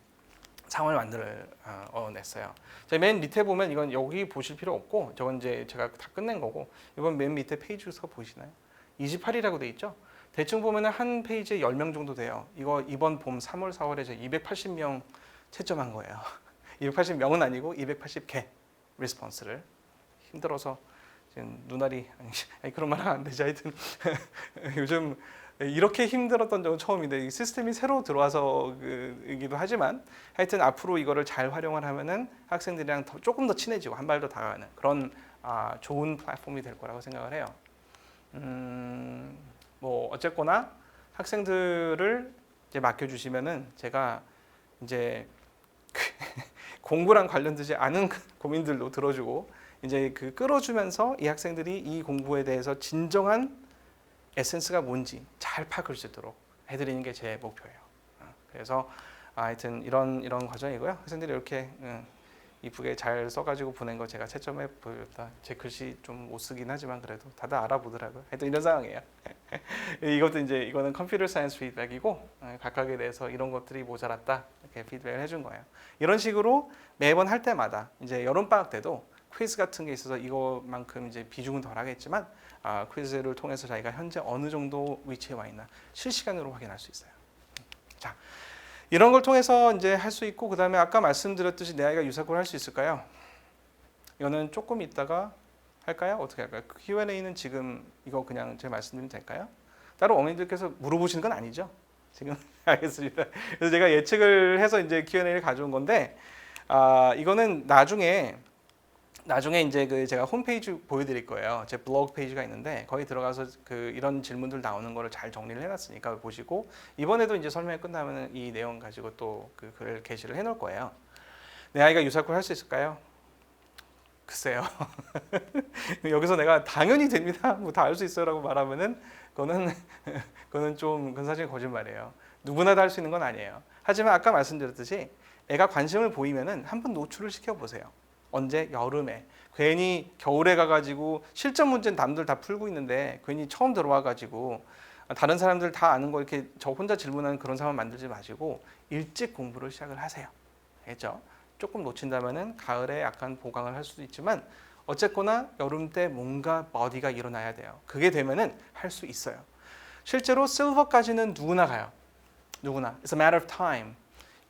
상황을 만들어냈어요. 맨 밑에 보면 이건 여기 보실 필요 없고 저건 이제 제가 다 끝낸 거고 이번 맨 밑에 페이지에서 보시나요? 28이라고 돼 있죠? 대충 보면 한 페이지에 10명 정도 돼요. 이거 이번 봄 3월, 4월에 280명 채점한 거예요. 280명은 아니고 280개 리스폰스를 힘들어서 지금 눈알이 아니 그런 말 하면 안 되지 하여튼 요즘 이렇게 힘들었던 적은 처음인데 이 시스템이 새로 들어와서이기도 하지만 하여튼 앞으로 이거를 잘 활용을 하면은 학생들이랑 조금 더 친해지고 한 발 더 다가가는 그런 좋은 플랫폼이 될 거라고 생각을 해요. 뭐 어쨌거나 학생들을 이제 맡겨주시면은 제가 이제 공부랑 관련되지 않은 고민들도 들어주고 이제 그 끌어주면서 이 학생들이 이 공부에 대해서 진정한 에센스가 뭔지 잘 파악할 수 있도록 해드리는 게 제 목표예요. 그래서 하여튼 이런 과정이고요. 학생들이 이렇게 이쁘게 잘 써가지고 보낸 거 제가 채점해 보였다. 제 글씨 좀 못 쓰긴 하지만 그래도 다들 알아보더라고요. 하여튼 이런 상황이에요. 이것도 이제 이거는 컴퓨터 사이언스 피드백이고 각각에 대해서 이런 것들이 모자랐다 이렇게 피드백을 해준 거예요. 이런 식으로 매번 할 때마다 이제 여름 방학 때도 퀴즈 같은 게 있어서 이거만큼 이제 비중은 덜하겠지만 퀴즈를 통해서 자기가 현재 어느 정도 위치에 와 있나 실시간으로 확인할 수 있어요. 자, 이런 걸 통해서 이제 할 수 있고 그 다음에 아까 말씀드렸듯이 내 아이가 유사고를 할 수 있을까요? 이거는 조금 있다가 할까요? 어떻게 할까요? Q&A는 지금 이거 그냥 제가 말씀드리면 될까요? 따로 어머님들께서 물어보시는 건 아니죠? 지금 알겠습니다. 그래서 제가 예측을 해서 이제 Q&A를 가져온 건데 이거는 나중에 이제 그 제가 홈페이지 보여드릴 거예요. 제 블로그 페이지가 있는데 거기 들어가서 그 이런 질문들 나오는 거를 잘 정리를 해놨으니까 보시고 이번에도 이제 설명이 끝나면 이 내용 가지고 또 그 글을 게시를 해놓을 거예요. 내 아이가 유사코를 할 수 있을까요? 글쎄요. 여기서 내가 당연히 됩니다. 뭐 다 알 수 있어요라고 말하면은 그거는 좀 그건 사실 거짓말이에요. 누구나 다 할 수 있는 건 아니에요. 하지만 아까 말씀드렸듯이 애가 관심을 보이면은 한번 노출을 시켜 보세요. 언제? 여름에. 괜히 겨울에 가가지고 실전 문제는 남들 다 풀고 있는데 괜히 처음 들어와가지고 다른 사람들 다 아는 거 이렇게 저 혼자 질문하는 그런 상황 만들지 마시고 일찍 공부를 시작을 하세요. 알겠죠? 조금 놓친다면은 가을에 약간 보강을 할 수도 있지만 어쨌거나 여름 때 뭔가 버디가 일어나야 돼요. 그게 되면은 할 수 있어요. 실제로 실버까지는 누구나 가요. 누구나. It's a matter of time.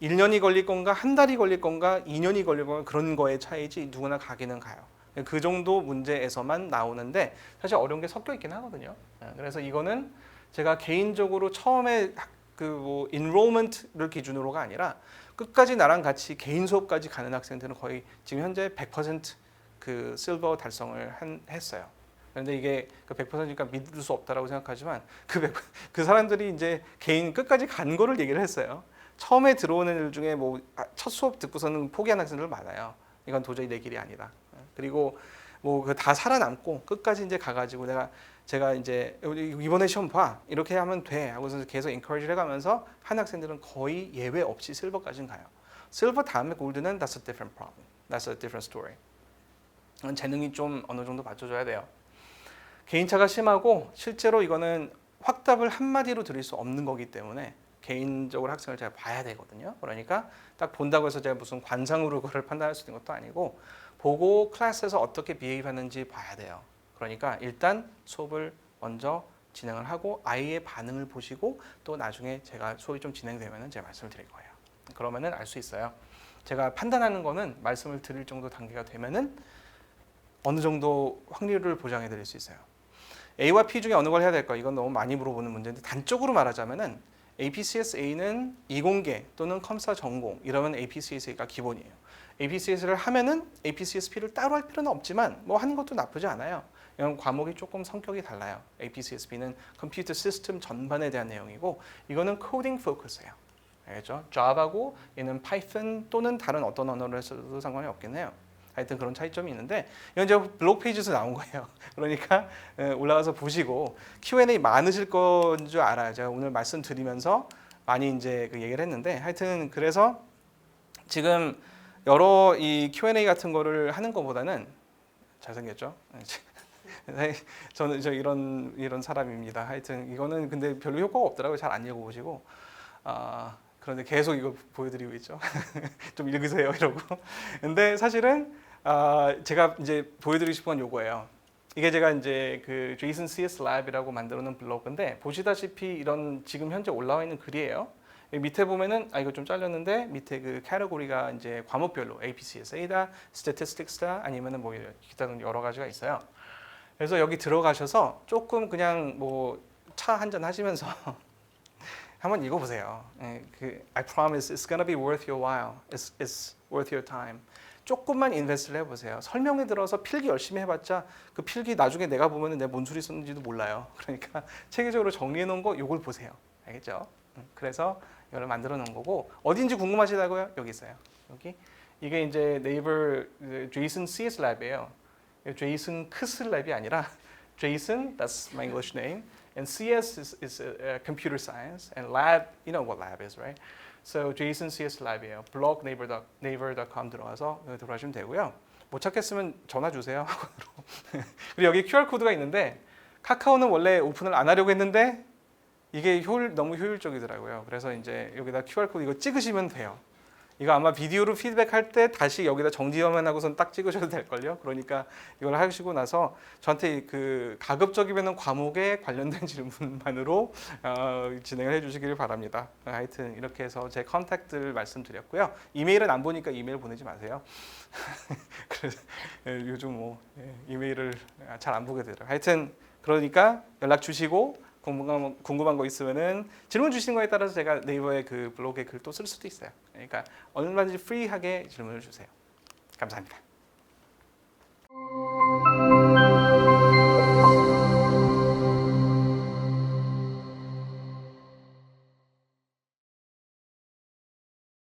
1년이 걸릴 건가, 한 달이 걸릴 건가, 2년이 걸릴 건가 그런 거의 차이지 누구나 가기는 가요. 그 정도 문제에서만 나오는데 사실 어려운 게 섞여 있긴 하거든요. 그래서 이거는 제가 개인적으로 처음에 그 뭐 인롤먼트를 기준으로가 아니라 끝까지 나랑 같이 개인 수업까지 가는 학생들은 거의 지금 현재 100%그 실버 달성을 했어요. 그런데 이게 그 100%니까 믿을 수 없다라고 생각하지만 그 사람들이 이제 개인 끝까지 간 거를 얘기를 했어요. 처음에 들어오는 일 중에 뭐 첫 수업 듣고서는 포기한 학생들 많아요. 이건 도저히 내 길이 아니다. 그리고 뭐 그 다 살아남고 끝까지 이제 가가지고 제가 이제 이번에 시험 봐 이렇게 하면 돼 하고서 계속 인커리지를 해가면서 한 학생들은 거의 예외 없이 실버까지는 가요. 실버 다음에 골드는 that's a different problem, that's a different story. 재능이 좀 어느 정도 받쳐줘야 돼요. 개인차가 심하고 실제로 이거는 확답을 한마디로 드릴 수 없는 거기 때문에 개인적으로 학생을 제가 봐야 되거든요. 그러니까 딱 본다고 해서 제가 무슨 관상으로 그걸 판단할 수 있는 것도 아니고 보고 클래스에서 어떻게 비헤이브 하는지 봐야 돼요. 그러니까 일단 수업을 먼저 진행을 하고 아이의 반응을 보시고 또 나중에 제가 수업이 좀 진행되면 제가 말씀을 드릴 거예요. 그러면은 알 수 있어요. 제가 판단하는 거는 말씀을 드릴 정도 단계가 되면은 어느 정도 확률을 보장해 드릴 수 있어요. A와 P 중에 어느 걸 해야 될까? 이건 너무 많이 물어보는 문제인데 단적으로 말하자면은 APCSA는 이공계 또는 컴사 전공 이러면 APCSA가 기본이에요. APCS를 하면은 APCSP를 따로 할 필요는 없지만 뭐 하는 것도 나쁘지 않아요. 이런 과목이 조금 성격이 달라요. APCSP는 컴퓨터 시스템 전반에 대한 내용이고 이거는 코딩 포커스예요. 알겠죠? Java고 얘는 Python 또는 다른 어떤 언어를 해서도 상관이 없긴 해요. 하여튼 그런 차이점이 있는데 이건 제가 블로그 페이지에서 나온 거예요. 그러니까 올라가서 보시고 Q&A 많으실 건 줄 알아요. 제가 오늘 말씀드리면서 많이 이제 그 얘기를 했는데 하여튼 그래서 지금 여러 이 Q&A 같은 거를 하는 것보다는 잘생겼죠? 저는 이런 사람입니다. 하여튼 이거는 근데 별로 효과가 없더라고요. 잘 안 읽어보시고 그런데 계속 이거 보여드리고 있죠. 좀 읽으세요 이러고. 근데 사실은 제가 이제 보여드리고 싶은 건 요거예요. 이게 제가 이제 그 제이슨 CS 랩이라고 만들어 놓은 블로그인데 보시다시피 이런 지금 현재 올라와 있는 글이에요. 밑에 보면은 이거 좀 잘렸는데 밑에 그 카테고리가 이제 과목별로 APCSA다, Statistics다 아니면은 뭐 기타 등 여러 가지가 있어요. 그래서 여기 들어가셔서 조금 그냥 뭐 차 한잔 하시면서 한번 읽어보세요. 그 I promise it's gonna be worth your while. It's worth your time. 조금만 인베스트를 해보세요. 설명에 들어서 필기 열심히 해봤자 그 필기 나중에 내가 보면은 내가 뭔 소리 썼는지도 몰라요. 그러니까 체계적으로 정리해 놓은 거 요걸 보세요. 알겠죠? 그래서 이걸 만들어 놓은 거고 어딘지 궁금하시다고요? 여기 있어요. 여기 이게 이제 네이버 제이슨 CS 랩이에요. 제이슨 크스 랩이 아니라 Jason, that's my English name, and CS is computer science, and lab, you know what lab is, right? So Jason CS Lab이에요. blog naver.com 들어가서 들어가시면 되고요. 못 찾겠으면 전화 주세요. 그리고 여기 QR 코드가 있는데 카카오는 원래 오픈을 안 하려고 했는데 이게 너무 효율적이더라고요. 그래서 이제 여기다 QR 코드 이거 찍으시면 돼요. 이거 아마 비디오로 피드백할 때 다시 여기다 정지 화면하고선 딱 찍으셔도 될걸요. 그러니까 이걸 하시고 나서 저한테 그 가급적이면 과목에 관련된 질문만으로 진행을 해주시기를 바랍니다. 하여튼 이렇게 해서 제 컨택트를 말씀드렸고요. 이메일은 안 보니까 이메일 보내지 마세요. 그래서 요즘 뭐 이메일을 잘 안 보게 되더라고요. 하여튼 그러니까 연락 주시고 궁금한 거 있으면은 질문 주시는 거에 따라서 제가 네이버의 그 블로그에 글 또 쓸 수도 있어요. 그러니까 얼마든지 프리하게 질문을 주세요. 감사합니다.